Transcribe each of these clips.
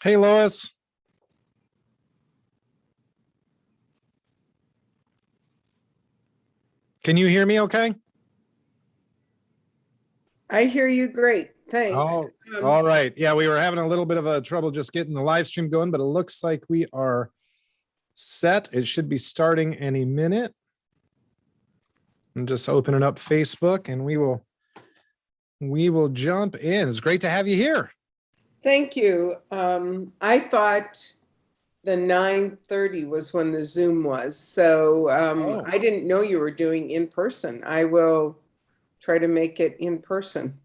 Hey, Lois. Can you hear me okay? I hear you great. Thanks. Oh, all right. Yeah, we were having a little bit of a trouble just getting the live stream going, but it looks like we are set. It should be starting any minute. I'm just opening up Facebook and we will jump in. It's great to have you here. Thank you. I thought the 9:30 was when the Zoom was. So Oh. I didn't know you were doing in person. I will try to make it in person.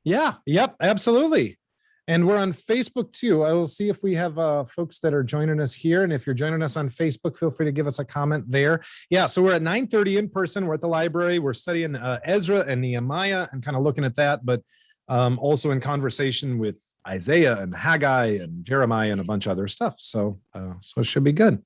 Yeah, yep, absolutely. And we're on Facebook too. I will see if we have folks that are joining us here. And if you're joining us on Facebook, feel free to give us a comment there. Yeah, so we're at 9:30 in person. We're at the library. We're studying Ezra and Nehemiah and kind of looking at that, but also in conversation with Isaiah and Haggai and Jeremiah and a bunch of other stuff. So it should be good.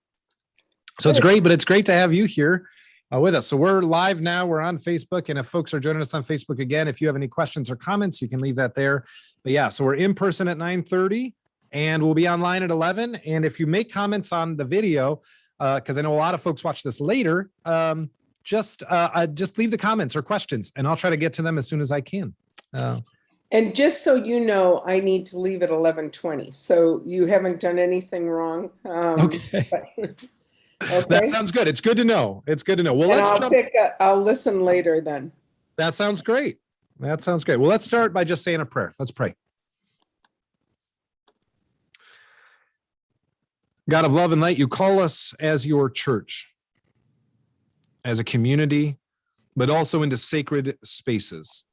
So it's great, but it's great to have you here with us. So we're live now. We're on Facebook. And if folks are joining us on Facebook again, if you have any questions or comments, you can leave that there. But yeah, so we're in person at 9:30 and we'll be online at 11. And if you make comments on the video, because I know a lot of folks watch this later, just leave the comments or questions and I'll try to get to them as soon as I can. And just so you know, I need to leave at 11:20. So you haven't done anything wrong. Okay. Okay. That sounds good. It's good to know. It's good to know. Well, I'll listen later then. That sounds great. That sounds great. Well, let's start by just saying a prayer. Let's pray. God of love and light, you call us as your church, as a community, but also into sacred spaces.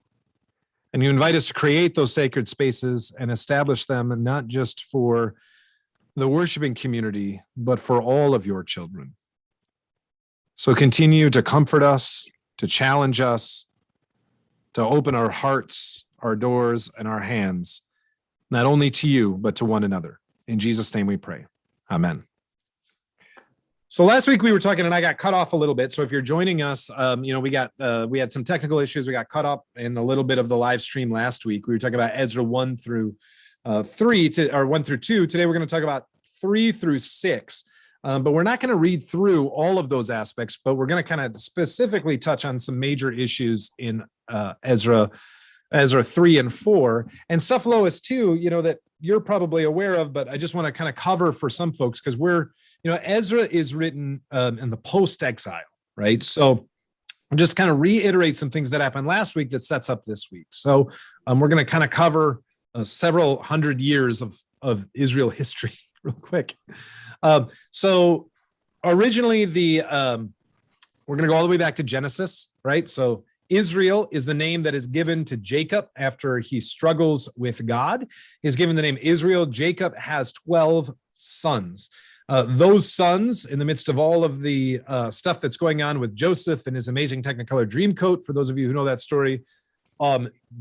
And you invite us to create those sacred spaces and establish them not just for the worshiping community, but for all of your children. So continue to comfort us, to challenge us, to open our hearts, our doors, and our hands, not only to you, but to one another. In Jesus' name we pray. Amen. So last week we were talking and I got cut off a little bit. So if you're joining us, we had some technical issues. We got cut up in a little bit of the live stream last week. We were talking about Ezra 1 through 1 through 2. Today we're going to talk about 3 through 6. But we're not going to read through all of those aspects, but we're going to kind of specifically touch on some major issues in Ezra 3 and 4 and stuff, Lois, too, that you're probably aware of, but I just want to kind of cover for some folks because Ezra is written in the post-exile, right? So just kind of reiterate some things that happened last week that sets up this week. So we're going to kind of cover several hundred years of Israel history real quick. So originally we're going to go all the way back to Genesis, right? So Israel is the name that is given to Jacob after he struggles with God. He's given the name Israel. Jacob has 12 sons. Those sons, in the midst of all of the stuff that's going on with Joseph and his amazing Technicolor Dreamcoat, for those of you who know that story,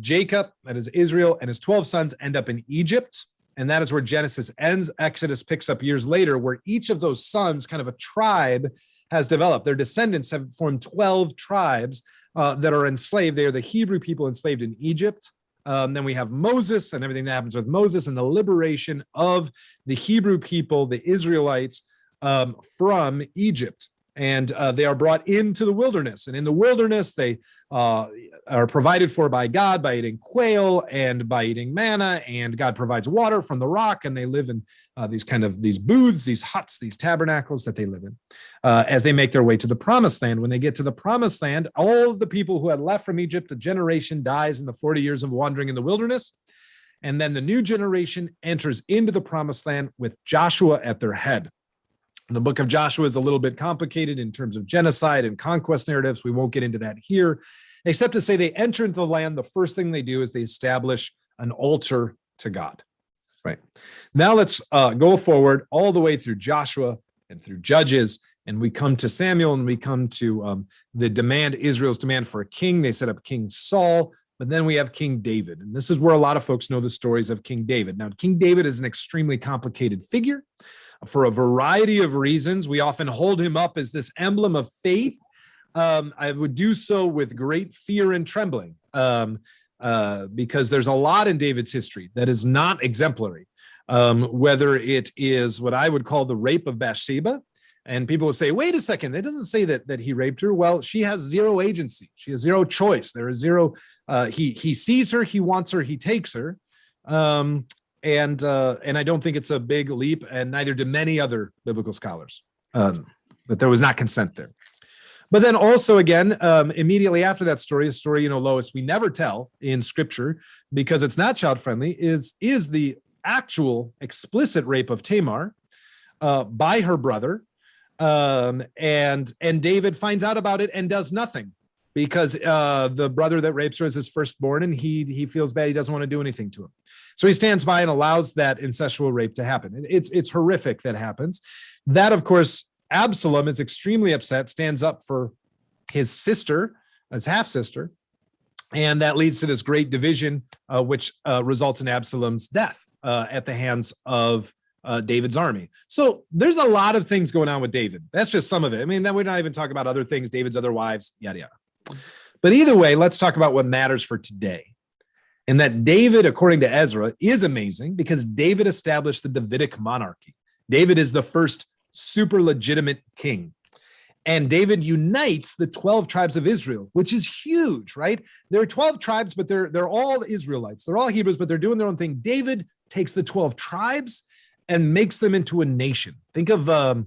Jacob, that is Israel, and his 12 sons end up in Egypt. And that is where Genesis ends. Exodus picks up years later, where each of those sons, kind of a tribe, has developed. Their descendants have formed 12 tribes that are enslaved. They are the Hebrew people enslaved in Egypt. Then we have Moses and everything that happens with Moses and the liberation of the Hebrew people, the Israelites, from Egypt. And they are brought into the wilderness. And in the wilderness, they are provided for by God by eating quail and by eating manna. And God provides water from the rock. And they live in these booths, these huts, these tabernacles that they live in as they make their way to the promised land. When they get to the promised land, all of the people who had left from Egypt, a generation dies in the 40 years of wandering in the wilderness. And then the new generation enters into the promised land with Joshua at their head. The book of Joshua is a little bit complicated in terms of genocide and conquest narratives. We won't get into that here, except to say they enter into the land. The first thing they do is they establish an altar to God. Right. Now let's go forward all the way through Joshua and through Judges, and we come to Samuel and we come to Israel's demand for a king. They set up King Saul, but then we have King David. And this is where a lot of folks know the stories of King David. Now, King David is an extremely complicated figure. For a variety of reasons, we often hold him up as this emblem of faith. I would do so with great fear and trembling because there's a lot in David's history that is not exemplary. whether it is what I would call the rape of Bathsheba. And people will say, wait a second, it doesn't say that he raped her. Well, she has zero agency. She has zero choice. There is zero, he sees her, he wants her, he takes her. And I don't think it's a big leap, and neither do many other biblical scholars, that there was not consent there. But then also, again, immediately after that story, a story, Lois, we never tell in scripture because it's not child-friendly, is the actual explicit rape of Tamar by her brother. And David finds out about it and does nothing because the brother that rapes her is his firstborn, and he feels bad. He doesn't want to do anything to him. So he stands by and allows that incestual rape to happen. It's horrific that happens. That, of course, Absalom is extremely upset, stands up for his sister, his half-sister, and that leads to this great division, which results in Absalom's death at the hands of David's army. So there's a lot of things going on with David. That's just some of it. I mean, then we're not even talking about other things, David's other wives, yada, yada. But either way, let's talk about what matters for today. And that David, according to Ezra, is amazing because David established the Davidic monarchy. David is the first super legitimate king. And David unites the 12 tribes of Israel, which is huge, right? There are 12 tribes, but they're all Israelites. They're all Hebrews, but they're doing their own thing. David takes the 12 tribes and makes them into a nation. Think of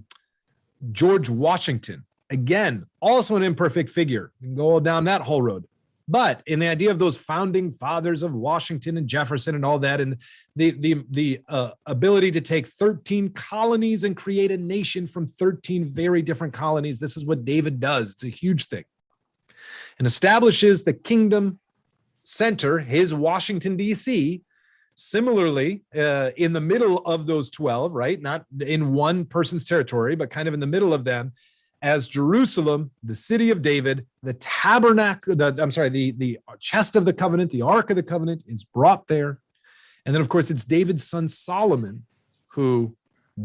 George Washington. Again, also an imperfect figure. You can go down that whole road. But in the idea of those founding fathers of Washington and Jefferson and all that, and the ability to take 13 colonies and create a nation from 13 very different colonies, this is what David does. It's a huge thing. And establishes the kingdom center, his Washington, D.C., similarly, in the middle of those 12, right? Not in one person's territory, but kind of in the middle of them, as Jerusalem, the city of David, the tabernacle, the chest of the covenant, the ark of the covenant is brought there. And then, of course, it's David's son Solomon who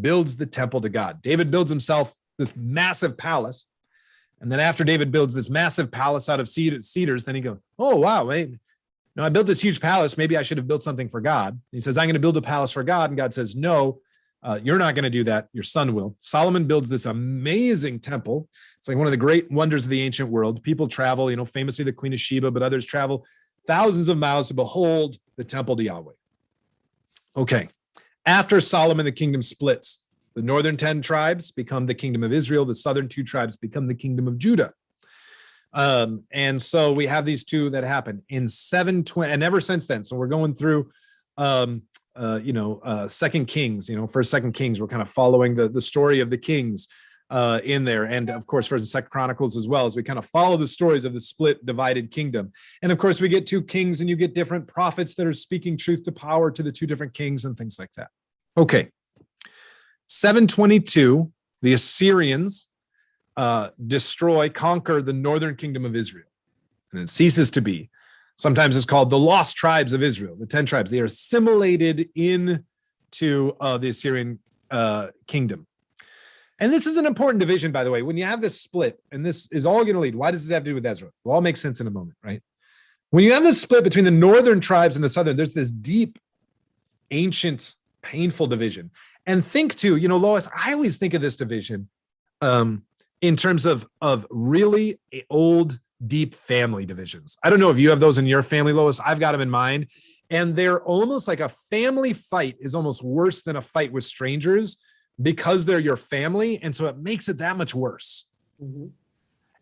builds the temple to God. David builds himself this massive palace. And then after David builds this massive palace out of cedars, then he goes, oh, wow, wait. No, I built this huge palace. Maybe I should have built something for God. He says, I'm going to build a palace for God. And God says, no, you're not going to do that. Your son will. Solomon builds this amazing temple. It's like one of the great wonders of the ancient world. People travel, famously the Queen of Sheba, but others travel thousands of miles to behold the temple to Yahweh. Okay. After Solomon, the kingdom splits. The northern 10 tribes become the kingdom of Israel. The southern 2 tribes become the kingdom of Judah. And so we have these 2 that happen in 720, and ever since then. So we're going through, Second Kings, First, Second Kings. We're kind of following the story of the kings in there, and of course, First and Second Chronicles as well, as we kind of follow the stories of the split, divided kingdom. And of course, we get 2 kings, and you get different prophets that are speaking truth to power to the 2 different kings and things like that. Okay, 722, the Assyrians conquer the northern kingdom of Israel, and it ceases to be. Sometimes it's called the lost tribes of Israel, the 10 tribes. They are assimilated into the Assyrian kingdom. And this is an important division, by the way. When you have this split, and this is all going to lead, why does this have to do with Ezra? It'll all make sense in a moment, right? When you have this split between the northern tribes and the southern, there's this deep, ancient, painful division. And think too, Lois, I always think of this division in terms of really old, deep family divisions. I don't know if you have those in your family, Lois. I've got them in mine. And they're almost like a family fight is almost worse than a fight with strangers because they're your family. And so it makes it that much worse. Mm-hmm.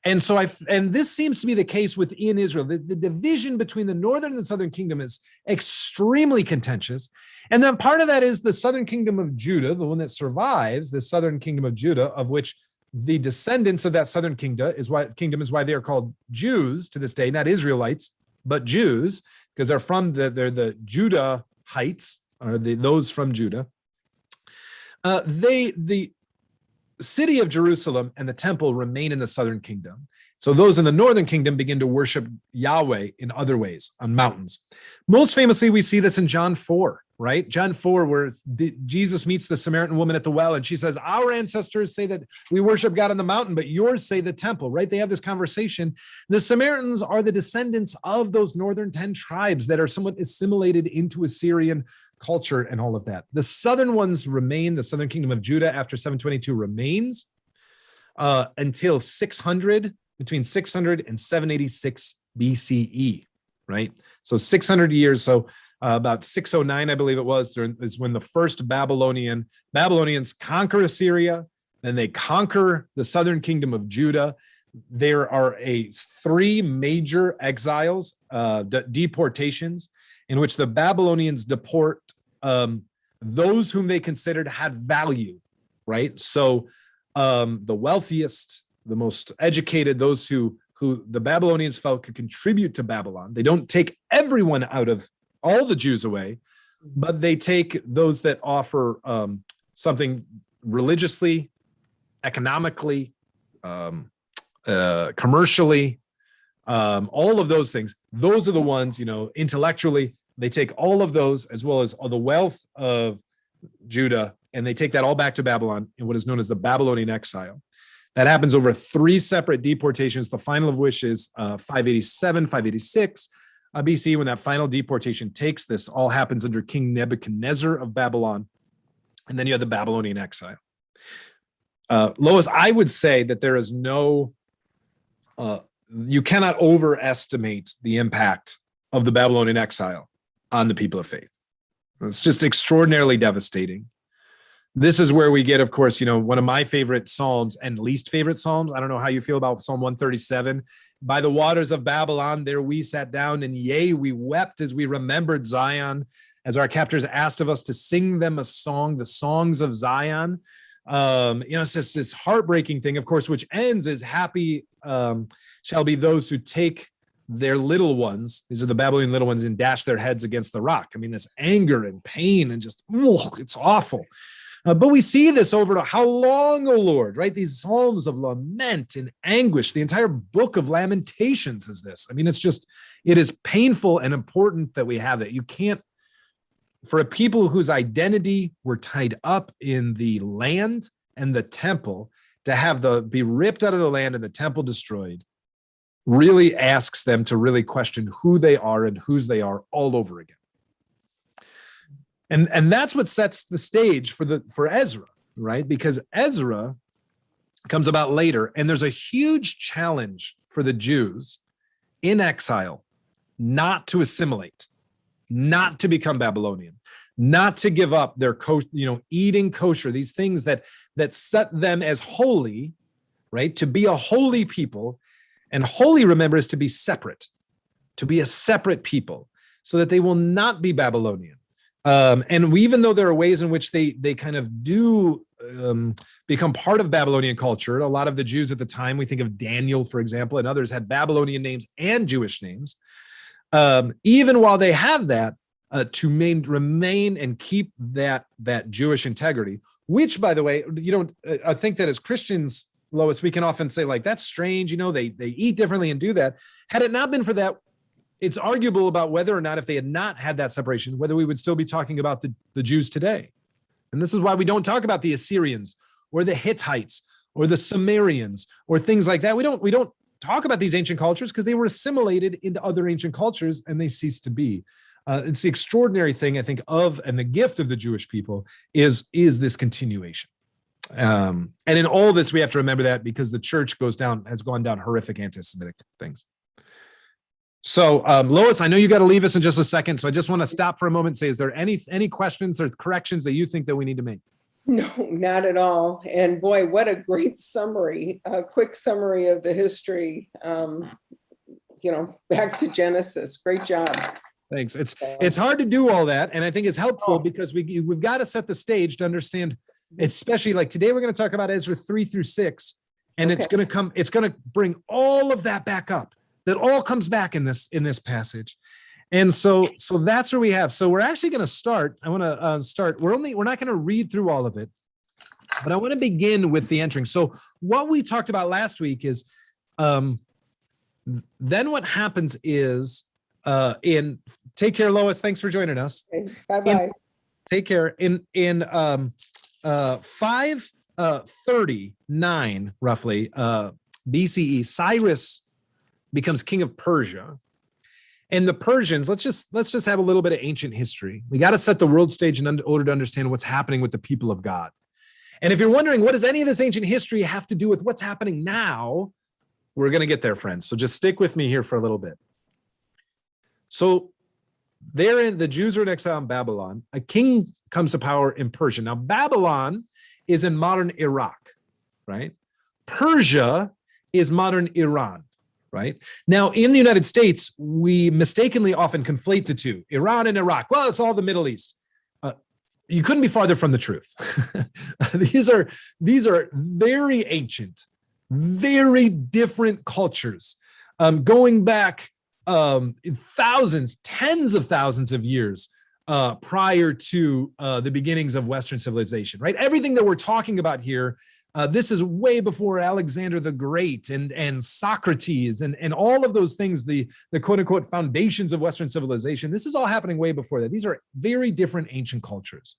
And so and this seems to be the case within Israel. The division between the northern and the southern kingdom is extremely contentious. And then part of that is the southern kingdom of Judah, the one that survives, the southern kingdom of Judah, of which the descendants of that southern kingdom is why they are called Jews to this day, not Israelites, but Jews, because they're the Judahites, or those from Judah. The city of Jerusalem and the temple remain in the southern kingdom. So those in the northern kingdom begin to worship Yahweh in other ways on mountains. Most famously, we see this in John 4, right? John 4, where Jesus meets the Samaritan woman at the well, and she says, our ancestors say that we worship God on the mountain, but yours say the temple, right? They have this conversation. The Samaritans are the descendants of those northern 10 tribes that are somewhat assimilated into Assyrian culture and all of that. The southern ones remain, the southern kingdom of Judah after 722 remains until 600, between 600 and 786 BCE, right? So 600 years, so about 609, I believe it was, is when the first Babylonians conquer Assyria, then they conquer the southern kingdom of Judah. There are three major exiles, deportations, in which the Babylonians deport those whom they considered had value, right? So the wealthiest, the most educated, those who the Babylonians felt could contribute to Babylon. They don't take everyone out of all the Jews away, but they take those that offer something religiously, economically, commercially, all of those things. Those are the ones, intellectually, they take all of those as well as all the wealth of Judah, and they take that all back to Babylon in what is known as the Babylonian exile. That happens over three separate deportations, the final of which is 587, 586 BC, when that final deportation takes. This all happens under King Nebuchadnezzar of Babylon. And then you have the Babylonian exile. Lois, I would say that there is you cannot overestimate the impact of the Babylonian exile on the people of faith. It's just extraordinarily devastating. This is where we get, of course, one of my favorite Psalms and least favorite Psalms. I don't know how you feel about Psalm 137. By the waters of Babylon, there we sat down, and yea, we wept as we remembered Zion, as our captors asked of us to sing them a song, the songs of Zion. It's just this heartbreaking thing, of course, which ends as happy shall be those who take their little ones, these are the Babylonian little ones, and dash their heads against the rock. I mean, this anger and pain and just, it's awful. But we see this over how long, O Lord, right? These psalms of lament and anguish. The entire book of Lamentations is this. I mean, it is painful and important that we have it. You can't, for a people whose identity were tied up in the land and the temple, to be ripped out of the land and the temple destroyed really asks them to really question who they are and whose they are all over again. And that's what sets the stage for Ezra, right? Because Ezra comes about later, and there's a huge challenge for the Jews in exile not to assimilate, not to become Babylonian, not to give up their eating kosher, these things that set them as holy, right? To be a holy people, and holy, remember, is to be separate, to be a separate people, so that they will not be Babylonian. And even though there are ways in which they kind of do become part of Babylonian culture, a lot of the Jews at the time, we think of Daniel, for example, and others had Babylonian names and Jewish names. Even while they have that, to remain and keep that Jewish integrity, which, by the way, I think that as Christians, Lois, we can often say, like, that's strange, they eat differently and do that. Had it not been for that, it's arguable about whether or not, if they had not had that separation, whether we would still be talking about the Jews today. And this is why we don't talk about the Assyrians or the Hittites or the Sumerians or things like that. We don't talk about these ancient cultures because they were assimilated into other ancient cultures and they ceased to be. It's the extraordinary thing, I think, and the gift of the Jewish people is this continuation. And in all this, we have to remember that, because the church has gone down horrific anti-Semitic things. So, Lois, I know you got to leave us in just a second, so I just want to stop for a moment and say, is there any questions or corrections that you think that we need to make? No, not at all. And boy, what a great summary, a quick summary of the history, back to Genesis. Great job. Thanks. It's hard to do all that, and I think it's helpful because we've got to set the stage to understand, especially like today we're going to talk about Ezra 3 through 6, and it's going to bring all of that back up. That all comes back in this passage. And so that's where we have. So we're actually going to start. I want to start. We're not going to read through all of it, but I want to begin with the entering. So what we talked about last week is then what happens is take care, Lois. Thanks for joining us. Okay, bye-bye. Take care. In 539 roughly BCE, Cyrus becomes king of Persia. And the Persians, let's just have a little bit of ancient history. We got to set the world stage in order to understand what's happening with the people of God. And if you're wondering, what does any of this ancient history have to do with what's happening now? We're going to get there, friends. So just stick with me here for a little bit. So the Jews are in exile in Babylon. A king comes to power in Persia. Now, Babylon is in modern Iraq, right? Persia is modern Iran, right? Now, in the United States, we mistakenly often conflate the two, Iran and Iraq. Well, it's all the Middle East. You couldn't be farther from the truth. These are very ancient, very different cultures, going back thousands, tens of thousands of years prior to the beginnings of Western civilization, right? Everything that we're talking about here, this is way before Alexander the Great and Socrates and all of those things, the quote unquote foundations of Western civilization. This is all happening way before that. These are very different ancient cultures.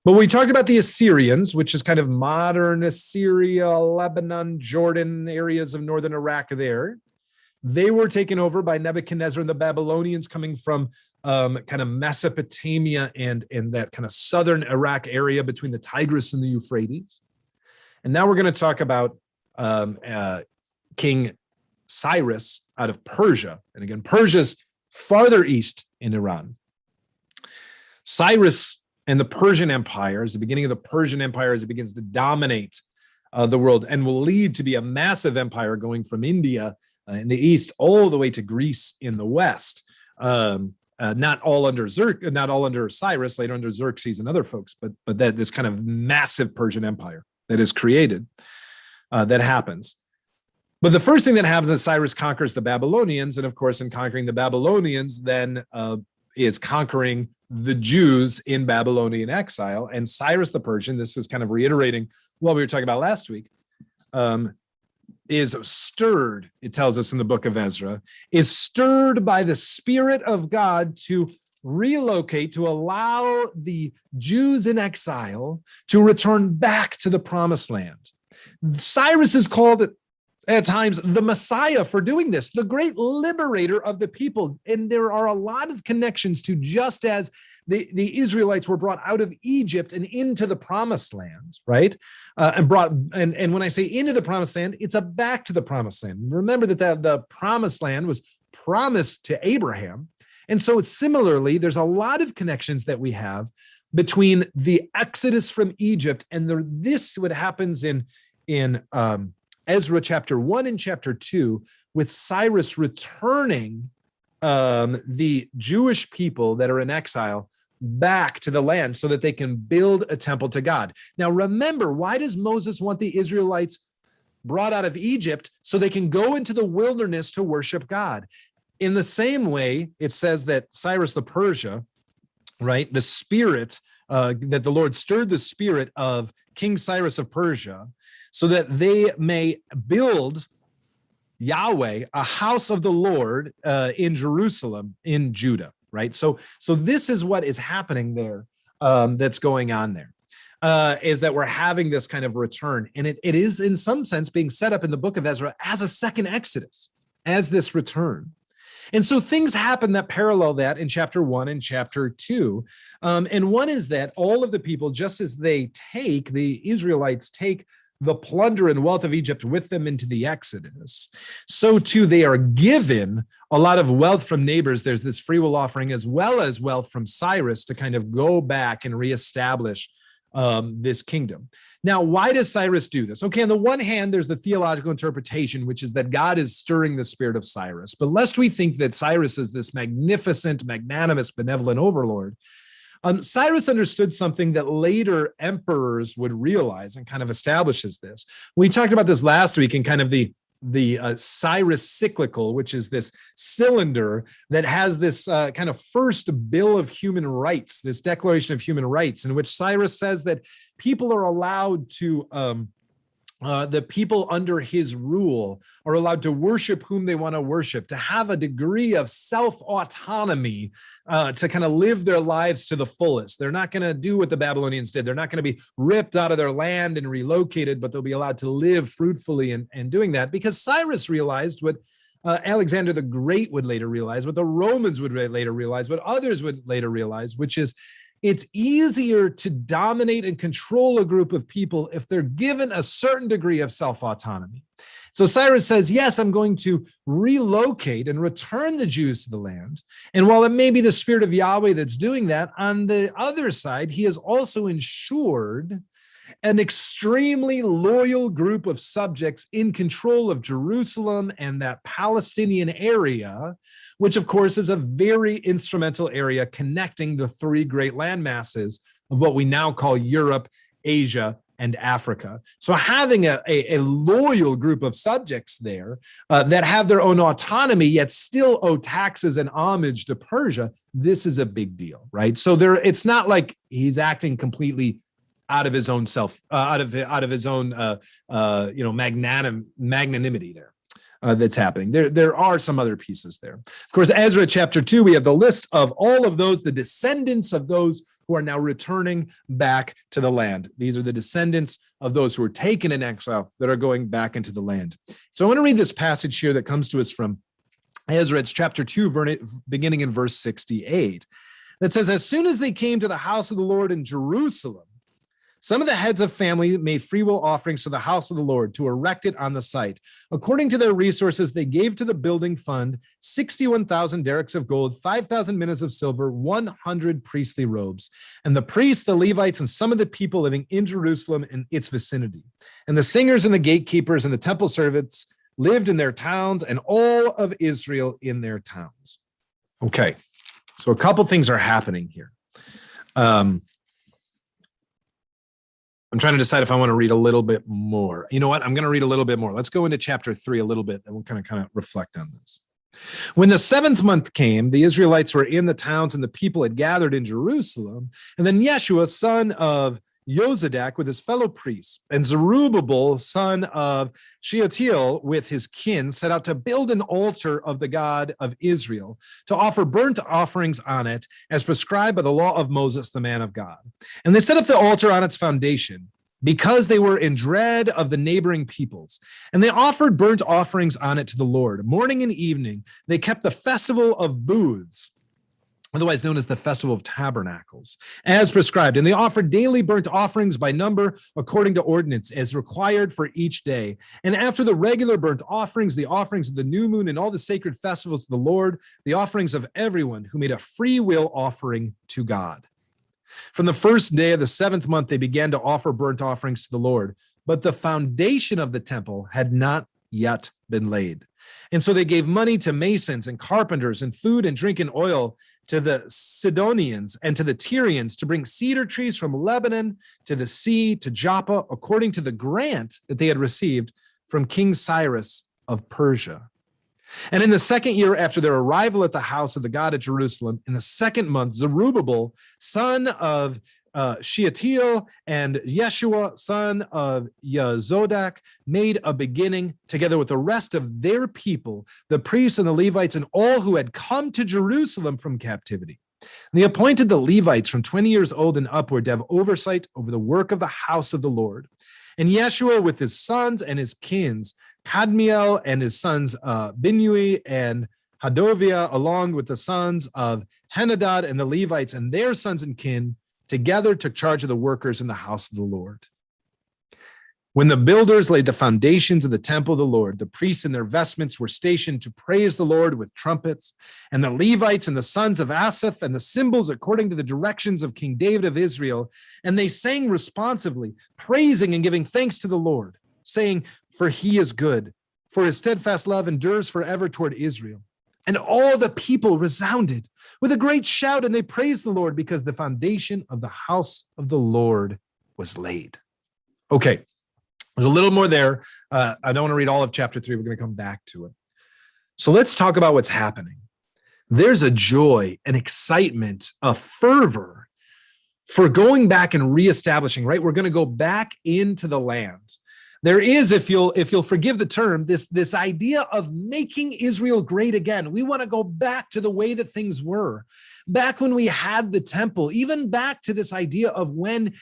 But we talked about the Assyrians, which is kind of modern Assyria, Lebanon, Jordan, areas of northern Iraq there. They were taken over by Nebuchadnezzar and the Babylonians coming from kind of Mesopotamia and that kind of southern Iraq area between the Tigris and the Euphrates. And now we're going to talk about King Cyrus out of Persia. And again, Persia's farther east in Iran. Cyrus and the Persian Empire, is the beginning of the Persian Empire as it begins to dominate the world and will lead to be a massive empire going from India in the east all the way to Greece in the west. Not all under Cyrus, later under Xerxes and other folks, but that this kind of massive Persian Empire that is created, that happens. But the first thing that happens is Cyrus conquers the Babylonians, and of course, in conquering the Babylonians, then is conquering the Jews in Babylonian exile. And Cyrus the Persian, this is kind of reiterating what we were talking about last week, is stirred, it tells us in the book of Ezra, is stirred by the Spirit of God to relocate, to allow the Jews in exile to return back to the promised land. Cyrus is called at times the Messiah for doing this, the great liberator of the people. And there are a lot of connections to just as the Israelites were brought out of Egypt and into the promised land, right? And when I say into the promised land, it's a back to the promised land. Remember that the promised land was promised to Abraham. And so it's similarly, there's a lot of connections that we have between the Exodus from Egypt and this what happens in Ezra chapter 1 and chapter 2, with Cyrus returning the Jewish people that are in exile back to the land so that they can build a temple to God. Now, remember, why does Moses want the Israelites brought out of Egypt? So they can go into the wilderness to worship God. In the same way, it says that Cyrus the Persia, right, the spirit, that the Lord stirred the spirit of King Cyrus of Persia, so that they may build Yahweh, a house of the Lord in Jerusalem, in Judah, right? So this is what is happening there, that's going on there, is that we're having this kind of return. And it is in some sense being set up in the book of Ezra as a second Exodus, as this return. And so things happen that parallel that in chapter 1 and chapter 2. And one is that all of the people, just as the Israelites take the plunder and wealth of Egypt with them into the Exodus, so too they are given a lot of wealth from neighbors. There's this free will offering as well as wealth from Cyrus to kind of go back and reestablish this kingdom. Now, why does Cyrus do this? Okay, on the one hand, there's the theological interpretation, which is that God is stirring the spirit of Cyrus. But lest we think that Cyrus is this magnificent, magnanimous, benevolent overlord, Cyrus understood something that later emperors would realize and kind of establishes this. We talked about this last week in kind of the Cyrus cyclical, which is this cylinder that has this kind of first bill of human rights, this declaration of human rights, in which Cyrus says that people are allowed to, the people under his rule are allowed to worship whom they want to worship, to have a degree of self-autonomy, to kind of live their lives to the fullest. They're not going to do what the Babylonians did. They're not going to be ripped out of their land and relocated, but they'll be allowed to live fruitfully and doing that, because Cyrus realized what Alexander the Great would later realize, what the Romans would later realize, what others would later realize, which is it's easier to dominate and control a group of people if they're given a certain degree of self-autonomy. So Cyrus says, yes, I'm going to relocate and return the Jews to the land. And while it may be the Spirit of Yahweh that's doing that, on the other side, he has also ensured an extremely loyal group of subjects in control of Jerusalem and that Palestinian area, which of course is a very instrumental area connecting the three great land masses of what we now call Europe, Asia, and Africa. So having a loyal group of subjects there that have their own autonomy, yet still owe taxes and homage to Persia, this is a big deal, right? So it's not like he's acting completely out of his own magnanimity there. That's happening. There are some other pieces there. Of course, Ezra chapter 2, we have the list of all of those, the descendants of those who are now returning back to the land. These are the descendants of those who were taken in exile that are going back into the land. So I want to read this passage here that comes to us from Ezra. It's chapter 2, beginning in verse 68. That says, as soon as they came to the house of the Lord in Jerusalem, some of the heads of family made freewill offerings to the house of the Lord to erect it on the site. According to their resources, they gave to the building fund 61,000 derricks of gold, 5,000 minas of silver, 100 priestly robes. And the priests, the Levites, and some of the people living in Jerusalem and its vicinity. And the singers and the gatekeepers and the temple servants lived in their towns, and all of Israel in their towns. Okay, so a couple things are happening here. I'm trying to decide if I want to read a little bit more. You know what? I'm going to read a little bit more. Let's go into chapter 3 a little bit, and we'll kind of reflect on this. When the 7th month came, the Israelites were in the towns, and the people had gathered in Jerusalem. And then Yeshua, son of Yozadak, with his fellow priests, and Zerubbabel, son of Shealtiel, with his kin, set out to build an altar of the God of Israel, to offer burnt offerings on it, as prescribed by the law of Moses, the man of God. And they set up the altar on its foundation, because they were in dread of the neighboring peoples. And they offered burnt offerings on it to the Lord. Morning and evening, they kept the festival of booths, otherwise known as the Festival of Tabernacles, as prescribed. And they offered daily burnt offerings by number according to ordinance, as required for each day. And after the regular burnt offerings, the offerings of the new moon, and all the sacred festivals of the Lord, the offerings of everyone who made a free will offering to God. From the first day of the 7th month, they began to offer burnt offerings to the Lord, but the foundation of the temple had not yet been laid. And so they gave money to masons and carpenters, and food and drink and oil to the Sidonians and to the Tyrians, to bring cedar trees from Lebanon to the sea to Joppa, according to the grant that they had received from King Cyrus of Persia. And in the 2nd year after their arrival at the house of the God at Jerusalem, in the 2nd month, Zerubbabel, son of Shealtiel, and Yeshua, son of Yozadak, made a beginning, together with the rest of their people, the priests and the Levites, and all who had come to Jerusalem from captivity. And they appointed the Levites from 20 years old and upward to have oversight over the work of the house of the Lord. And Yeshua with his sons and his kins, Kadmiel and his sons Binnui and Hadovia, along with the sons of Henadad and the Levites and their sons and kin, together took charge of the workers in the house of the Lord. When the builders laid the foundations of the temple of the Lord, the priests in their vestments were stationed to praise the Lord with trumpets, and the Levites and the sons of Asaph and the cymbals according to the directions of King David of Israel. And they sang responsively, praising and giving thanks to the Lord, saying, for he is good, for his steadfast love endures forever toward Israel. And all the people resounded with a great shout, and they praised the Lord, because the foundation of the house of the Lord was laid. Okay, there's a little more there. I don't want to read all of chapter 3. We're going to come back to it. So let's talk about what's happening. There's a joy, an excitement, a fervor for going back and reestablishing, right? We're going to go back into the land. There is, if you'll forgive the term, this idea of making Israel great again. We want to go back to the way that things were, back when we had the temple, even back to this idea of when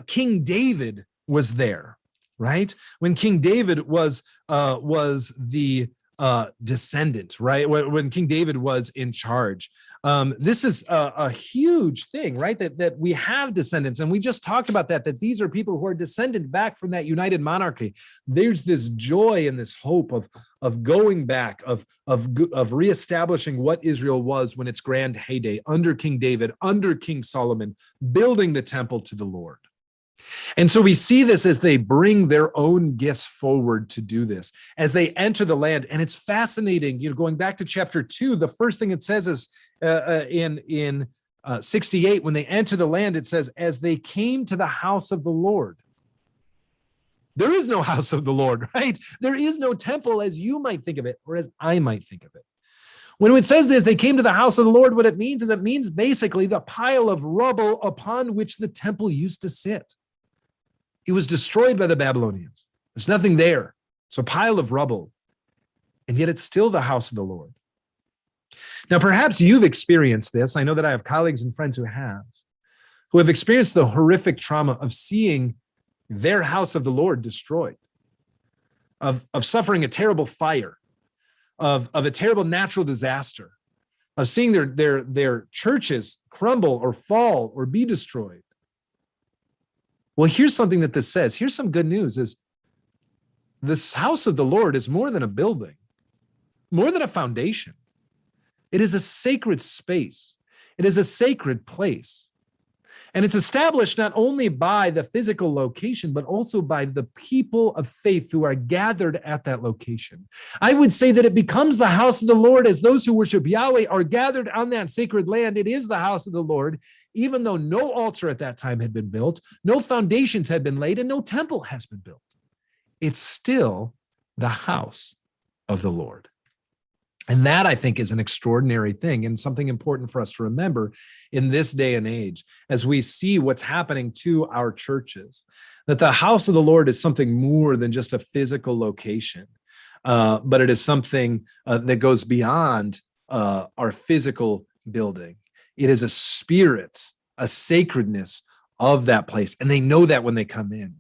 King David was there, right? When King David was the descendant, right? When King David was in charge. This is a huge thing, right? That we have descendants, and we just talked about that these are people who are descended back from that united monarchy. There's this joy and this hope of going back, of reestablishing what Israel was when its grand heyday under King David, under King Solomon, building the temple to the Lord. And so we see this as they bring their own gifts forward to do this, as they enter the land. And it's fascinating, going back to chapter 2, the first thing it says is in 68, when they enter the land, it says, as they came to the house of the Lord. There is no house of the Lord, right? There is no temple as you might think of it, or as I might think of it. When it says this, they came to the house of the Lord, what it means basically the pile of rubble upon which the temple used to sit. It was destroyed by the Babylonians. There's nothing there. It's a pile of rubble. And yet it's still the house of the Lord. Now, perhaps you've experienced this. I know that I have colleagues and friends who have experienced the horrific trauma of seeing their house of the Lord destroyed, of suffering a terrible fire, of a terrible natural disaster, of seeing their churches crumble or fall or be destroyed. Well, here's something that this says. Here's some good news is this house of the Lord is more than a building, more than a foundation. It is a sacred space. It is a sacred place. And it's established not only by the physical location, but also by the people of faith who are gathered at that location. I would say that it becomes the house of the Lord as those who worship Yahweh are gathered on that sacred land. It is the house of the Lord, even though no altar at that time had been built, no foundations had been laid, and no temple has been built. It's still the house of the Lord. And that, I think, is an extraordinary thing and something important for us to remember in this day and age as we see what's happening to our churches, that the house of the Lord is something more than just a physical location, but it is something that goes beyond our physical building. It is a spirit, a sacredness of that place. And they know that when they come in.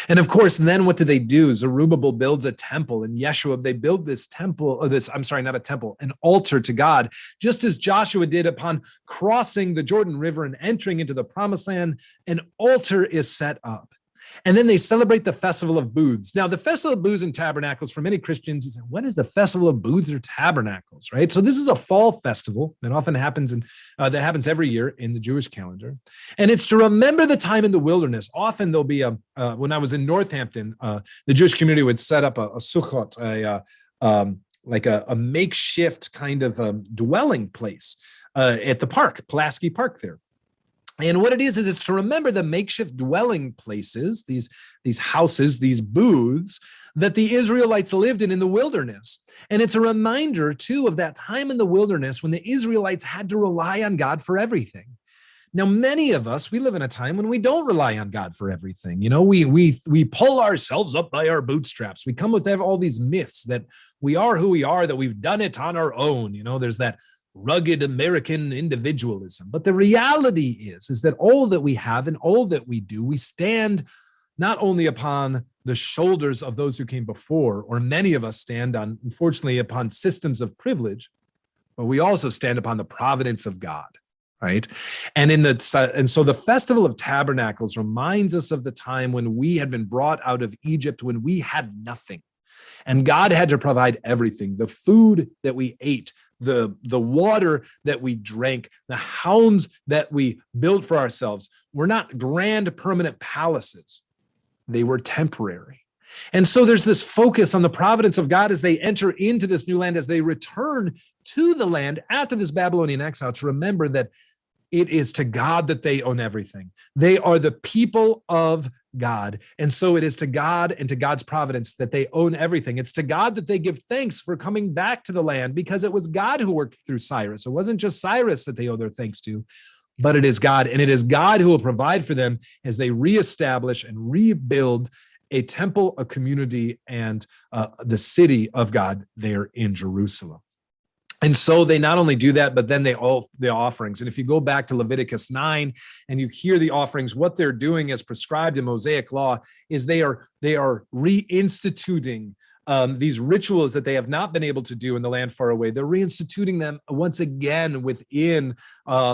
And of course, then what do they do? Zerubbabel builds a temple, and Yeshua, they build this temple, an altar to God, just as Joshua did upon crossing the Jordan River and entering into the promised land. An altar is set up. And then they celebrate the Festival of Booths. Now, the Festival of Booths and Tabernacles, for many Christians, is what is the Festival of Booths or Tabernacles, right? So this is a fall festival that often happens that happens every year in the Jewish calendar. And it's to remember the time in the wilderness. Often there'll be when I was in Northampton, the Jewish community would set up a sukkot, a makeshift kind of dwelling place at the park, Pulaski Park there. And what it is it's to remember the makeshift dwelling places, these houses, these booths that the Israelites lived in the wilderness. And it's a reminder, too, of that time in the wilderness when the Israelites had to rely on God for everything. Now, many of us, we live in a time when we don't rely on God for everything. We pull ourselves up by our bootstraps. We come with all these myths that we are who we are, that we've done it on our own. There's that rugged American individualism. But the reality is that all that we have and all that we do, we stand not only upon the shoulders of those who came before, or many of us stand on, unfortunately, upon systems of privilege, but we also stand upon the providence of God, right? And so the Festival of Tabernacles reminds us of the time when we had been brought out of Egypt, when we had nothing. And God had to provide everything, the food that we ate, the water that we drank, the homes that we built for ourselves were not grand permanent palaces. They were temporary. And so there's this focus on the providence of God as they enter into this new land, as they return to the land after this Babylonian exile, to remember that it is to God that they own everything. They are the people of God. And so it is to God and to God's providence that they own everything. It's to God that they give thanks for coming back to the land, because it was God who worked through Cyrus. It wasn't just Cyrus that they owe their thanks to, but it is God. And it is God who will provide for them as they reestablish and rebuild a temple, a community, and the city of God there in Jerusalem. And so they not only do that, but then the offerings. And if you go back to Leviticus 9 and you hear the offerings, what they're doing as prescribed in Mosaic law is they are reinstituting these rituals that they have not been able to do in the land far away. They're reinstituting them once again within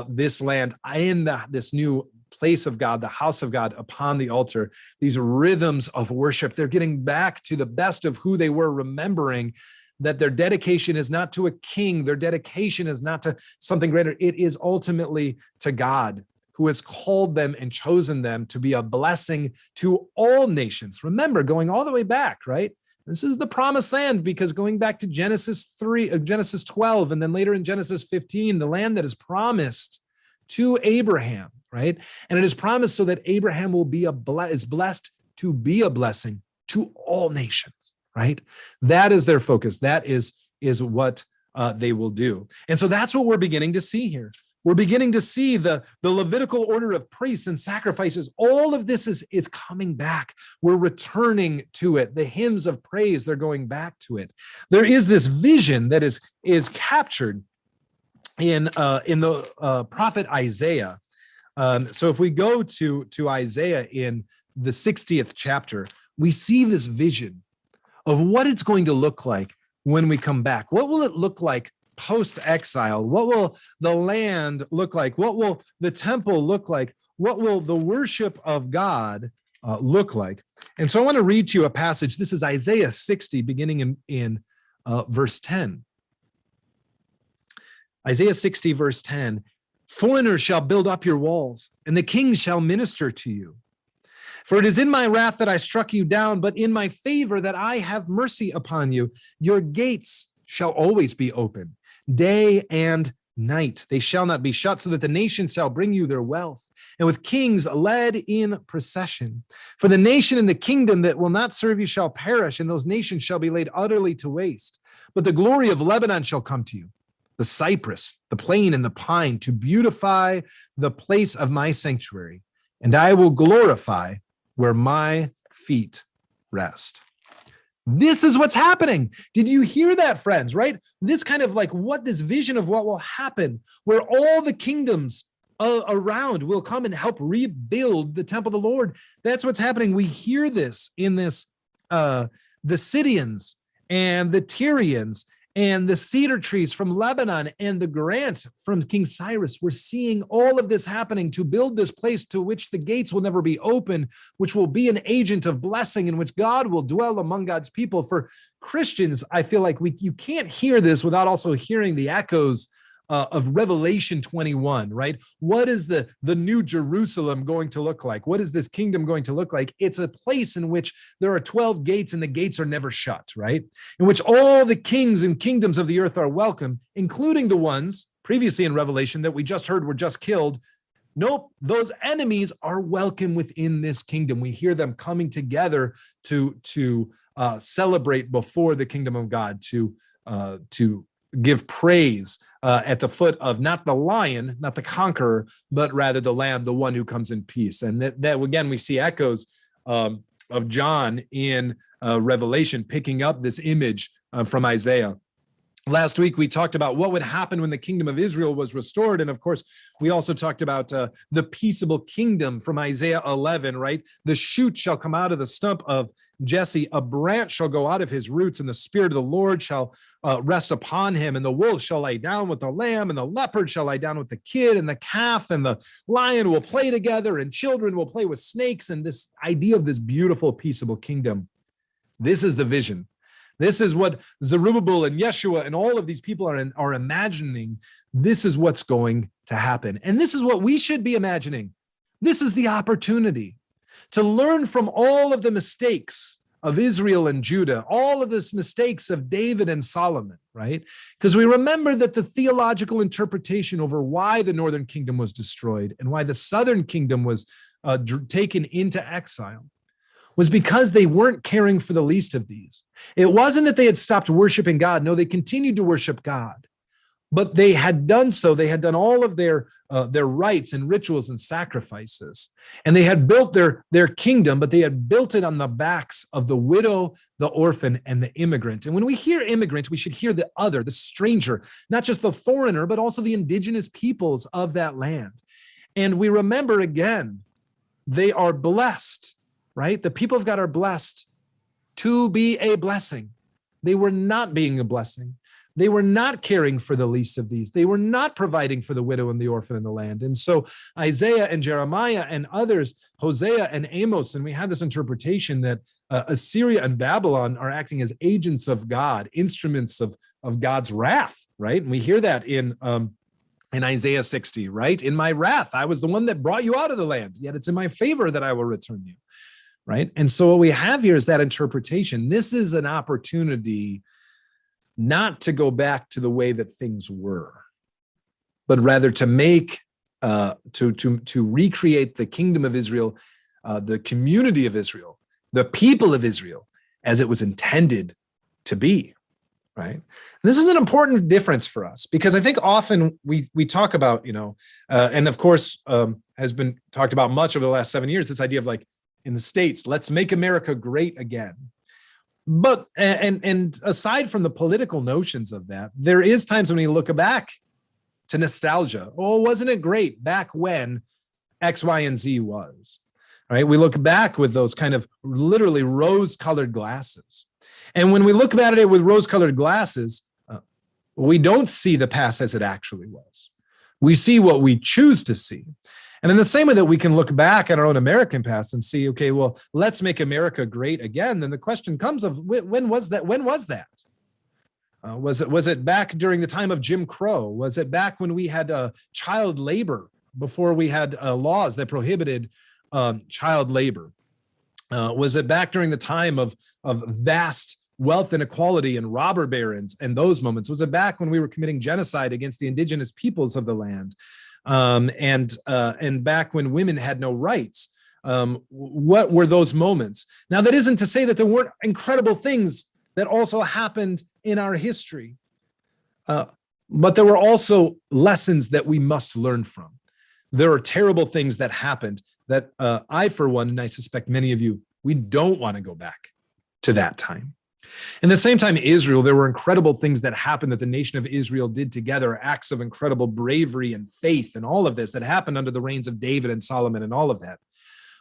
this land, in this new place of God, the house of God, upon the altar. These rhythms of worship, they're getting back to the best of who they were, remembering that their dedication is not to a king, their dedication is not to something greater. It is ultimately to God, who has called them and chosen them to be a blessing to all nations. Remember, going all the way back, right? This is the promised land, because going back to Genesis 12, and then later in Genesis 15, the land that is promised to Abraham, right? And it is promised so that Abraham will be is blessed to be a blessing to all nations, right? That is their focus. That is what they will do. And so that's what we're beginning to see here. We're beginning to see the Levitical order of priests and sacrifices. All of this is coming back. We're returning to it. The hymns of praise, they're going back to it. There is this vision that is captured in the prophet Isaiah. So if we go to Isaiah in the 60th chapter, we see this vision of what it's going to look like when we come back. What will it look like post-exile? What will the land look like? What will the temple look like? What will the worship of God look like? And so I want to read to you a passage. This is Isaiah 60, beginning in verse 10. Isaiah 60, verse 10. Foreigners shall build up your walls, and the kings shall minister to you. For it is in my wrath that I struck you down, but in my favor that I have mercy upon you. Your gates shall always be open, day and night. They shall not be shut, so that the nations shall bring you their wealth, and with kings led in procession. For the nation and the kingdom that will not serve you shall perish, and those nations shall be laid utterly to waste. But the glory of Lebanon shall come to you, the cypress, the plane, and the pine, to beautify the place of my sanctuary, and I will glorify where my feet rest. This is what's happening. Did you hear that, friends, right? This kind of like what this vision of what will happen, where all the kingdoms around will come and help rebuild the temple of the Lord. That's what's happening. We hear this in this, the Sidonians and the Tyrians and the cedar trees from Lebanon and the grant from King Cyrus. We're seeing all of this happening to build this place to which the gates will never be open, which will be an agent of blessing in which God will dwell among God's people. For Christians, I feel like you can't hear this without also hearing the echoes of Revelation 21, right? What is the new Jerusalem going to look like? What is this kingdom going to look like? It's a place in which there are 12 gates and the gates are never shut, right? In which all the kings and kingdoms of the earth are welcome, including the ones previously in Revelation that we just heard were just killed. Nope, those enemies are welcome within this kingdom. We hear them coming together to celebrate before the kingdom of God, to give praise at the foot of not the lion, not the conqueror, but rather the lamb, the one who comes in peace. And that again, we see echoes of John in Revelation, picking up this image from Isaiah. Last week, we talked about what would happen when the kingdom of Israel was restored. And of course, we also talked about the peaceable kingdom from Isaiah 11, right? The shoot shall come out of the stump of Jesse, a branch shall go out of his roots, and the spirit of the Lord shall rest upon him. And the wolf shall lie down with the lamb, and the leopard shall lie down with the kid, and the calf and the lion will play together, and children will play with snakes. And this idea of this beautiful, peaceable kingdom, this is the vision. This is what Zerubbabel and Yeshua and all of these people are imagining. This is what's going to happen. And this is what we should be imagining. This is the opportunity to learn from all of the mistakes of Israel and Judah, all of the mistakes of David and Solomon, right? Because we remember that the theological interpretation over why the northern kingdom was destroyed and why the southern kingdom was taken into exile was because they weren't caring for the least of these. It wasn't that they had stopped worshiping God. No, they continued to worship God. But they had done so. They had done all of their rites and rituals and sacrifices. And they had built their kingdom, but they had built it on the backs of the widow, the orphan, and the immigrant. And when we hear immigrant, we should hear the other, the stranger, not just the foreigner, but also the indigenous peoples of that land. And we remember again, they are blessed, right? The people of God are blessed to be a blessing. They were not being a blessing. They were not caring for the least of these. They were not providing for the widow and the orphan in the land. And so Isaiah and Jeremiah and others, Hosea and Amos, and we have this interpretation that Assyria and Babylon are acting as agents of God, instruments of God's wrath, right? And we hear that in Isaiah 60, right? In my wrath, I was the one that brought you out of the land, yet it's in my favor that I will return you, right? And so what we have here is that interpretation. This is an opportunity not to go back to the way that things were, but rather to make, to recreate the kingdom of Israel, the community of Israel, the people of Israel, as it was intended to be, right? And this is an important difference for us, because I think often we talk about, and of course has been talked about much over the last 7 years, this idea of like, in the States, let's make America great again. But, and aside from the political notions of that, there is times when we look back to nostalgia. Oh, wasn't it great back when X, Y, and Z was, right? We look back with those kind of literally rose-colored glasses. And when we look at it with rose-colored glasses, we don't see the past as it actually was. We see what we choose to see. And in the same way that we can look back at our own American past and see, okay, well, let's make America great again. Then the question comes of when was that? When was that? Was it back during the time of Jim Crow? Was it back when we had child labor, before we had laws that prohibited child labor? Was it back during the time of vast wealth inequality and robber barons and those moments? Was it back when we were committing genocide against the indigenous peoples of the land? And back when women had no rights? What were those moments? Now, that isn't to say that there weren't incredible things that also happened in our history, but there were also lessons that we must learn from. There are terrible things that happened that I, for one, and I suspect many of you, we don't want to go back to that time. In the same time, Israel, there were incredible things that happened that the nation of Israel did together, acts of incredible bravery and faith and all of this that happened under the reigns of David and Solomon and all of that.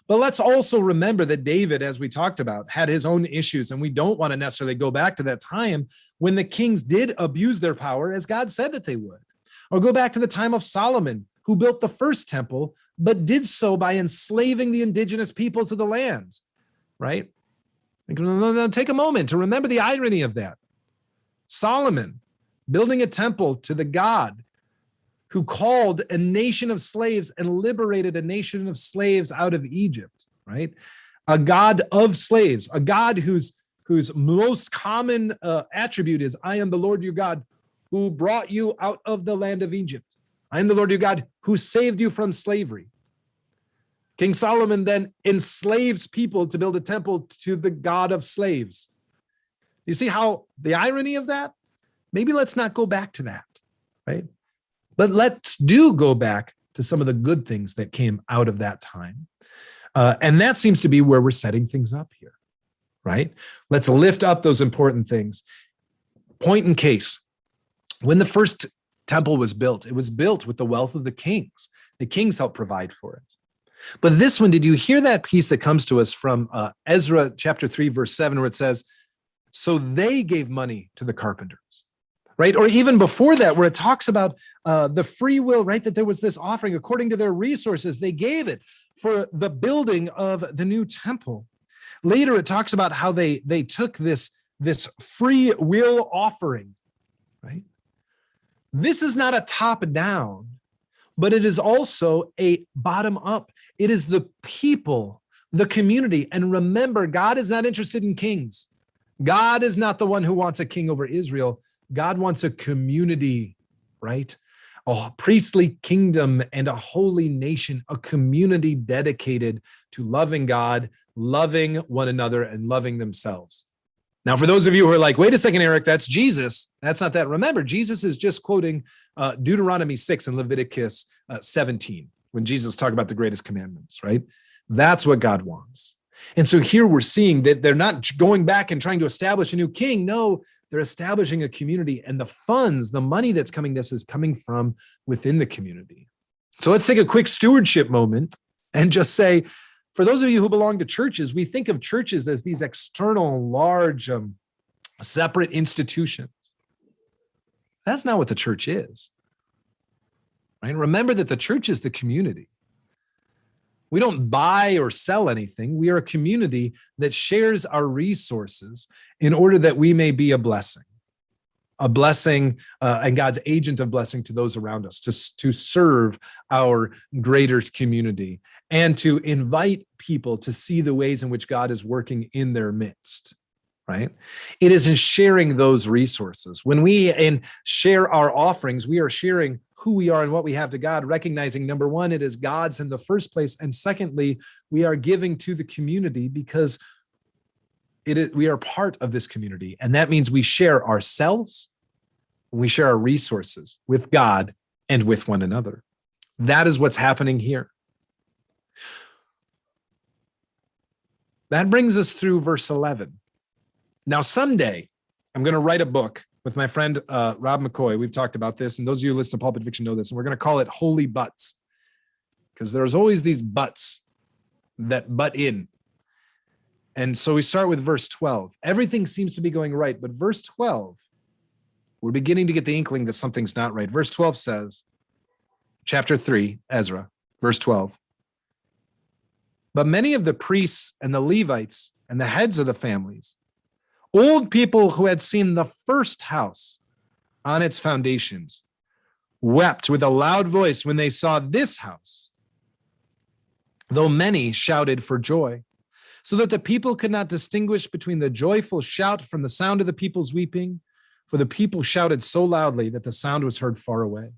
But let's also remember that David, as we talked about, had his own issues, and we don't want to necessarily go back to that time when the kings did abuse their power as God said that they would, or go back to the time of Solomon, who built the first temple, but did so by enslaving the indigenous peoples of the land, right? Take a moment to remember the irony of that. Solomon building a temple to the God who called a nation of slaves and liberated a nation of slaves out of Egypt, right? A God of slaves, a God whose most common attribute is, I am the Lord your God who brought you out of the land of Egypt. I am the Lord your God who saved you from slavery. King Solomon then enslaves people to build a temple to the God of slaves. You see how the irony of that? Maybe let's not go back to that, right? But let's do go back to some of the good things that came out of that time. And that seems to be where we're setting things up here, right? Let's lift up those important things. Point in case, when the first temple was built, it was built with the wealth of the kings. The kings helped provide for it. But this one, did you hear that piece that comes to us from Ezra chapter 3, verse 7, where it says, so they gave money to the carpenters, right? Or even before that, where it talks about the free will, right? That there was this offering according to their resources. They gave it for the building of the new temple. Later, it talks about how they took this free will offering, right? This is not a top down, but it is also a bottom up. It is the people, the community. And remember, God is not interested in kings. God is not the one who wants a king over Israel. God wants a community, right? A priestly kingdom and a holy nation, a community dedicated to loving God, loving one another, and loving themselves. Now, for those of you who are like, wait a second, Eric, that's Jesus. That's not that. Remember, Jesus is just quoting Deuteronomy 6 and Leviticus 17, when Jesus talked about the greatest commandments, right? That's what God wants. And so here we're seeing that they're not going back and trying to establish a new king. No, they're establishing a community, and the funds, the money that's coming, this is coming from within the community. So let's take a quick stewardship moment and just say, for those of you who belong to churches, we think of churches as these external, large separate institutions. That's not what the church is. Right? Remember that the church is the community. We don't buy or sell anything. We are a community that shares our resources in order that we may be a blessing and God's agent of blessing to those around us, to serve our greater community and to invite people to see the ways in which God is working in their midst. Right? It is in sharing those resources. When we share our offerings, we are sharing who we are and what we have to God, recognizing, number one, it is God's in the first place. And secondly, we are giving to the community because we are part of this community. And that means we share ourselves, we share our resources with God and with one another. That is what's happening here. That brings us through verse 11. Now, someday, I'm going to write a book with my friend Rob McCoy. We've talked about this, and those of you who listen to Pulpit Fiction know this, and we're going to call it Holy Butts, because there's always these butts that butt in. And so we start with verse 12. Everything seems to be going right, but verse 12, we're beginning to get the inkling that something's not right. Verse 12 says, chapter 3, Ezra, verse 12, but many of the priests and the Levites and the heads of the families, old people who had seen the first house on its foundations, wept with a loud voice when they saw this house, though many shouted for joy, so that the people could not distinguish between the joyful shout from the sound of the people's weeping, for the people shouted so loudly that the sound was heard far away.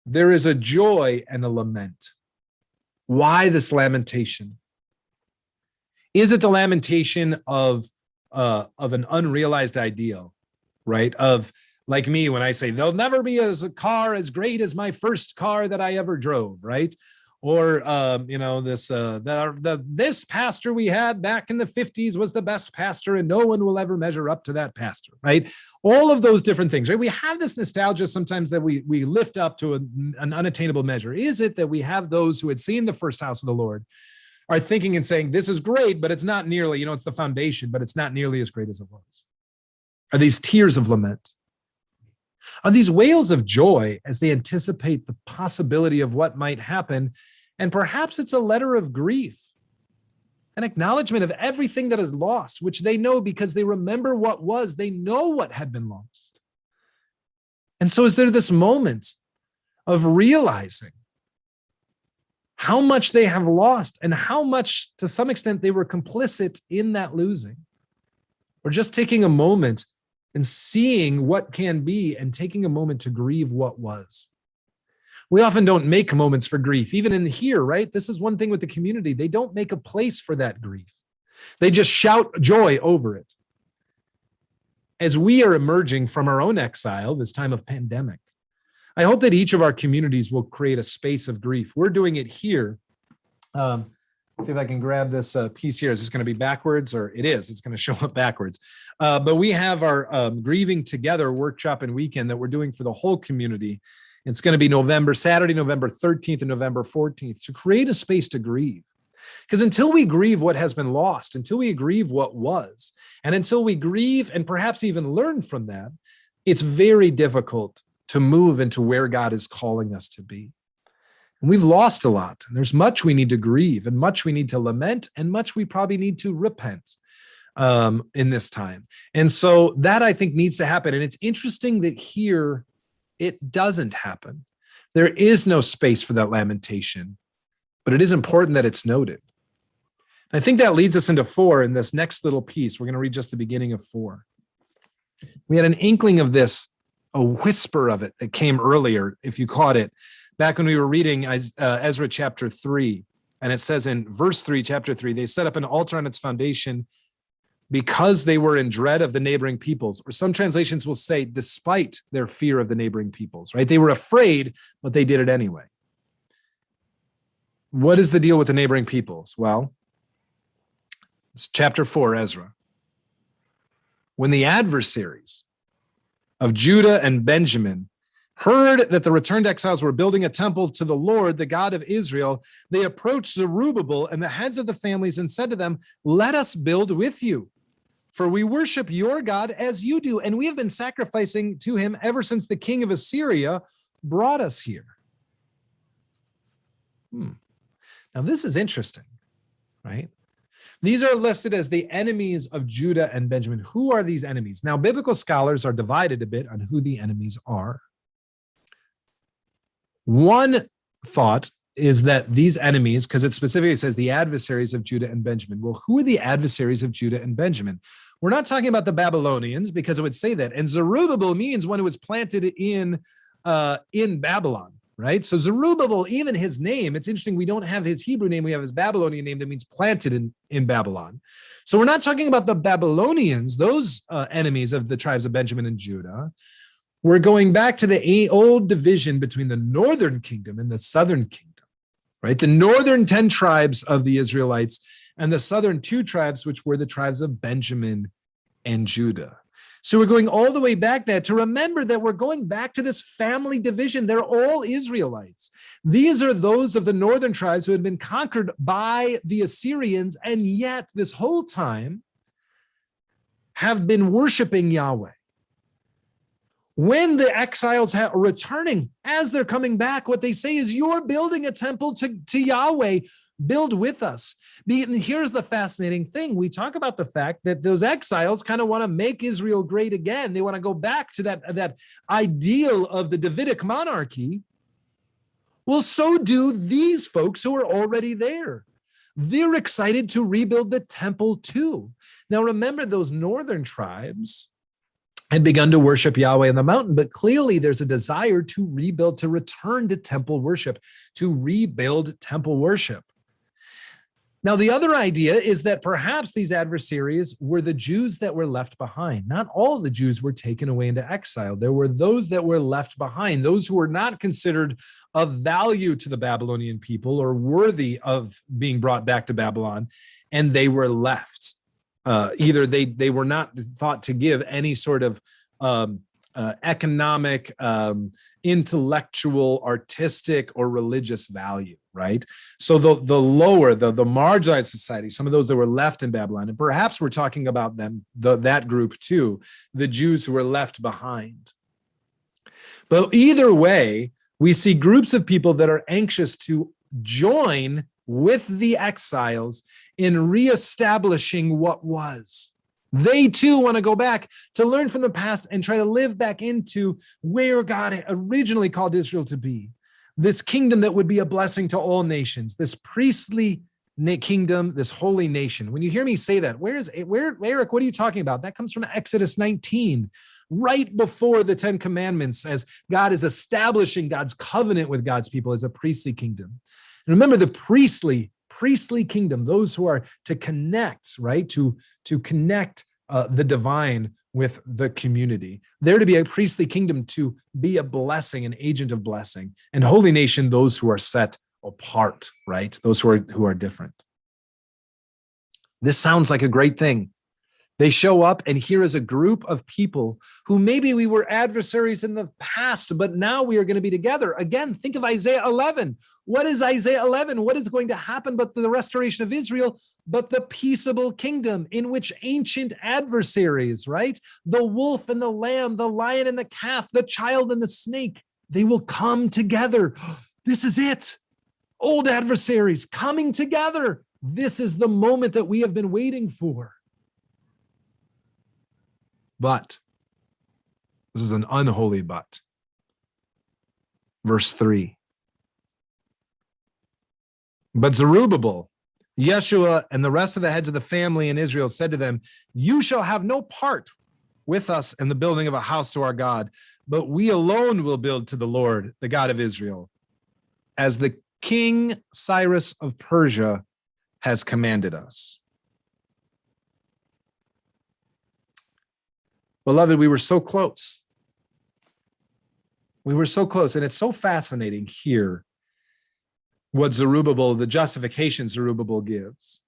There is a joy and a lament. Why this lamentation? Is it the lamentation of an unrealized ideal, right? Of, like me, when I say there'll never be a car as great as my first car that I ever drove, right? Or this pastor we had back in the 50s was the best pastor, and no one will ever measure up to that pastor, right? All of those different things, right? We have this nostalgia sometimes that we lift up to an unattainable measure. Is it that we have those who had seen the first house of the Lord are thinking and saying, this is great, but it's not nearly, it's the foundation, but it's not nearly as great as it was? Are these tears of lament? Are these wails of joy as they anticipate the possibility of what might happen? And perhaps it's a letter of grief, an acknowledgement of everything that is lost, which they know because they remember what was, they know what had been lost. And so is there this moment of realizing how much they have lost and how much, to some extent, they were complicit in that losing? Or just taking a moment and seeing what can be and taking a moment to grieve what was. We often don't make moments for grief, even in here, right? This is one thing with the community. They don't make a place for that grief. They just shout joy over it. As we are emerging from our own exile, this time of pandemic, I hope that each of our communities will create a space of grief. We're doing it here. See if I can grab this piece here. Is this going to be backwards? Or it is. It's going to show up backwards. But we have our Grieving Together workshop and weekend that we're doing for the whole community. It's going to be Saturday, November 13th and November 14th, to create a space to grieve. Because until we grieve what has been lost, until we grieve what was, and until we grieve and perhaps even learn from that, it's very difficult to move into where God is calling us to be. And we've lost a lot. And there's much we need to grieve and much we need to lament and much we probably need to repent in this time. And so that, I think, needs to happen. And it's interesting that here it doesn't happen. There is no space for that lamentation, but it is important that it's noted. I think that leads us into 4 in this next little piece. We're going to read just the beginning of 4. We had an inkling of this, a whisper of it that came earlier, if you caught it, back when we were reading Ezra chapter 3, and it says in verse 3, chapter 3, they set up an altar on its foundation because they were in dread of the neighboring peoples, or some translations will say despite their fear of the neighboring peoples, right? They were afraid, but they did it anyway. What is the deal with the neighboring peoples? Well, it's chapter 4, Ezra. When the adversaries of Judah and Benjamin heard that the returned exiles were building a temple to the Lord, the God of Israel, they approached Zerubbabel and the heads of the families and said to them, "Let us build with you, For we worship your God as you do, and we have been sacrificing to him ever since the king of Assyria brought us here. Now, this is interesting, right? These are listed as the enemies of Judah and Benjamin. Who are these enemies? Now, biblical scholars are divided a bit on who the enemies are. One thought is that these enemies, because it specifically says the adversaries of Judah and Benjamin. Well, who are the adversaries of Judah and Benjamin? We're not talking about the Babylonians, because it would say that. And Zerubbabel means one who was planted in Babylon, right? So Zerubbabel, even his name, it's interesting, we don't have his Hebrew name, we have his Babylonian name that means planted in Babylon. So we're not talking about the Babylonians, those enemies of the tribes of Benjamin and Judah. We're going back to the old division between the northern kingdom and the southern kingdom, right? The northern 10 tribes of the Israelites and the southern 2 tribes, which were the tribes of Benjamin and Judah. So we're going all the way back there to remember that we're going back to this family division. They're all Israelites. These are those of the northern tribes who had been conquered by the Assyrians, and yet this whole time have been worshiping Yahweh. When the exiles are returning, as they're coming back, what they say is, you're building a temple to Yahweh, build with us. And here's the fascinating thing. We talk about the fact that those exiles kind of want to make Israel great again. They want to go back to that ideal of the Davidic monarchy. Well, so do these folks who are already there. They're excited to rebuild the temple too. Now, remember, those northern tribes had begun to worship Yahweh on the mountain, but clearly there's a desire to rebuild, to return to temple worship, to rebuild temple worship. Now, the other idea is that perhaps these adversaries were the Jews that were left behind. Not all of the Jews were taken away into exile. There were those that were left behind, those who were not considered of value to the Babylonian people or worthy of being brought back to Babylon, and they were left. Either they were not thought to give any sort of economic, intellectual, artistic, or religious value, right? So the lower, the marginalized society, some of those that were left in Babylon, and perhaps we're talking about them, that group too, the Jews who were left behind. But either way, we see groups of people that are anxious to join with the exiles in reestablishing what was. They too want to go back to learn from the past and try to live back into where God originally called Israel to be. This kingdom that would be a blessing to all nations, this priestly kingdom, this holy nation. When you hear me say that, Eric, what are you talking about? That comes from Exodus 19, right before the 10 Commandments, as God is establishing God's covenant with God's people as a priestly kingdom. And remember, the priestly kingdom, those who are to connect, right? To connect the divine with the community. They're to be a priestly kingdom, to be a blessing, an agent of blessing. And holy nation, those who are set apart, right? Those who are different. This sounds like a great thing. They show up, and here is a group of people who maybe we were adversaries in the past, but now we are going to be together. Again, think of Isaiah 11. What is Isaiah 11? What is going to happen but the restoration of Israel, but the peaceable kingdom in which ancient adversaries, right? The wolf and the lamb, the lion and the calf, the child and the snake, they will come together. This is it. Old adversaries coming together. This is the moment that we have been waiting for. But, this is an unholy but. Verse 3. But Zerubbabel, Yeshua, and the rest of the heads of the family in Israel said to them, you shall have no part with us in the building of a house to our God, but we alone will build to the Lord, the God of Israel, as the king Cyrus of Persia has commanded us. Beloved, we were so close. We were so close. And it's so fascinating here what Zerubbabel, the justification Zerubbabel gives.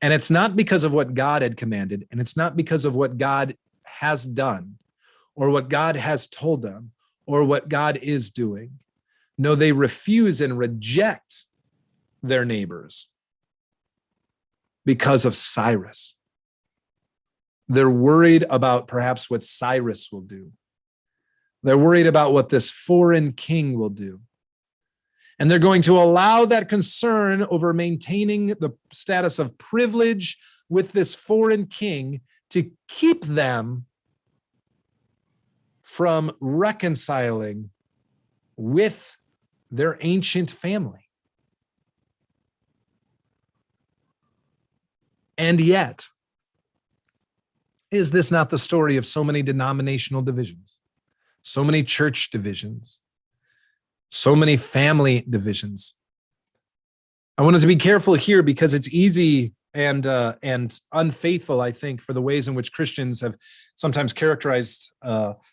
And it's not because of what God had commanded, and it's not because of what God has done, or what God has told them, or what God is doing. No, they refuse and reject their neighbors because of Cyrus. They're worried about perhaps what Cyrus will do. They're worried about what this foreign king will do. And they're going to allow that concern over maintaining the status of privilege with this foreign king to keep them from reconciling with their ancient family. And yet, is this not the story of so many denominational divisions, so many church divisions, so many family divisions? I wanted to be careful here because it's easy and unfaithful, I think, for the ways in which Christians have sometimes characterized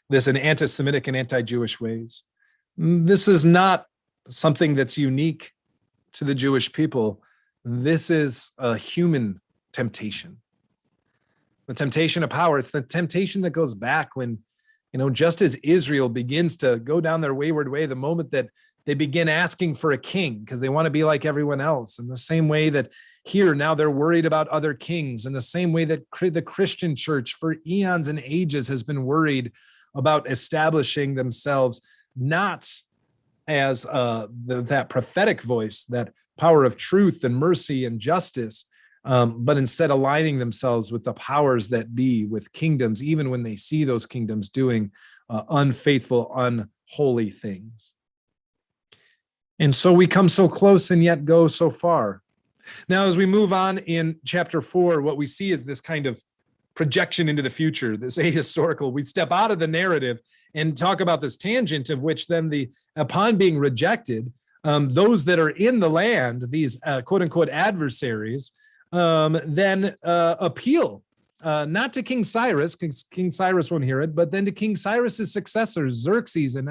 this in anti-Semitic and anti-Jewish ways. This is not something that's unique to the Jewish people. This is a human temptation. The temptation of power. It's the temptation that goes back when, just as Israel begins to go down their wayward way, the moment that they begin asking for a king because they want to be like everyone else. In the same way that here now they're worried about other kings, in the same way that the Christian church for eons and ages has been worried about establishing themselves not as that prophetic voice, that power of truth and mercy and justice, but instead aligning themselves with the powers that be, with kingdoms, even when they see those kingdoms doing unfaithful, unholy things. And so we come so close and yet go so far. Now, as we move on in chapter 4, what we see is this kind of projection into the future, this ahistorical. We step out of the narrative and talk about this tangent of which then upon being rejected, those that are in the land, these quote unquote adversaries, then appeal not to King Cyrus, because King Cyrus won't hear it, but then to King Cyrus's successors, Xerxes and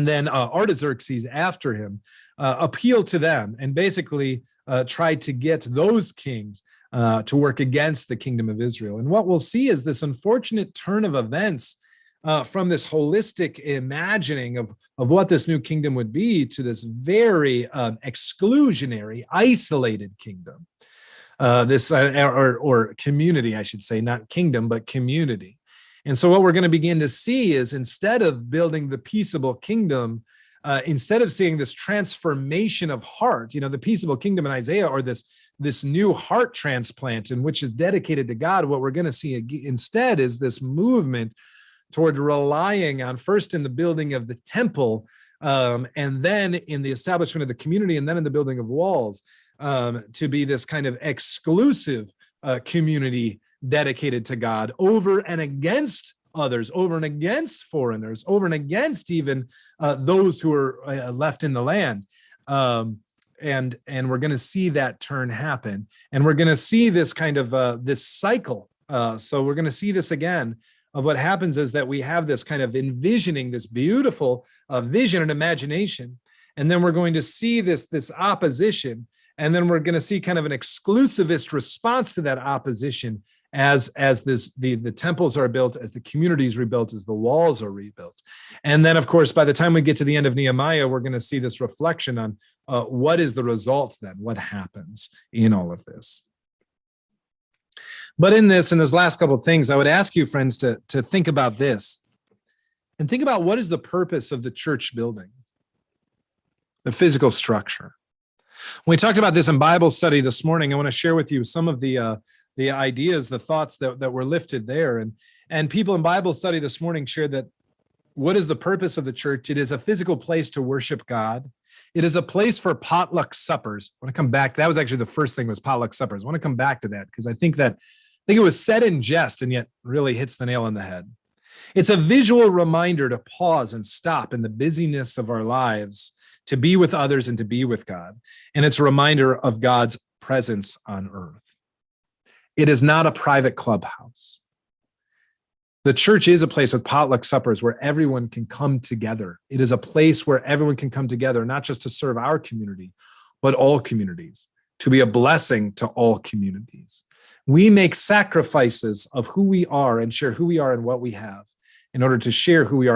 then Artaxerxes after him, appeal to them and basically try to get those kings to work against the kingdom of Israel. And what we'll see is this unfortunate turn of events from this holistic imagining of what this new kingdom would be to this very exclusionary, isolated kingdom. Or community, I should say, not kingdom, but community. And so what we're going to begin to see is instead of building the peaceable kingdom, instead of seeing this transformation of heart, the peaceable kingdom in Isaiah, or this new heart transplant in which is dedicated to God, what we're going to see instead is this movement toward relying on, first in the building of the temple, and then in the establishment of the community, and then in the building of walls, to be this kind of exclusive community dedicated to God over and against others, over and against foreigners, over and against even those who are left in the land. And we're going to see that turn happen. And we're going to see this kind of this cycle. So we're going to see this again of what happens is that we have this kind of envisioning, this beautiful vision and imagination. And then we're going to see this opposition. And then we're going to see kind of an exclusivist response to that opposition as the temples are built, as the community is rebuilt, as the walls are rebuilt. And then, of course, by the time we get to the end of Nehemiah, we're going to see this reflection on what is the result then, what happens in all of this. But in this last couple of things, I would ask you, friends, to think about this and think about what is the purpose of the church building, the physical structure. When we talked about this in Bible study this morning, I want to share with you some of the ideas, the thoughts that were lifted there. And people in Bible study this morning shared that what is the purpose of the church? It is a physical place to worship God. It is a place for potluck suppers. I want to come back. That was actually the first thing, was potluck suppers. I want to come back to that because I think it was said in jest and yet really hits the nail on the head. It's a visual reminder to pause and stop in the busyness of our lives to be with others and to be with God. And it's a reminder of God's presence on earth. It is not a private clubhouse. The church is a place with potluck suppers where everyone can come together. It is a place where everyone can come together, not just to serve our community, but all communities, to be a blessing to all communities. We make sacrifices of who we are and share who we are and what we have in order to share who we are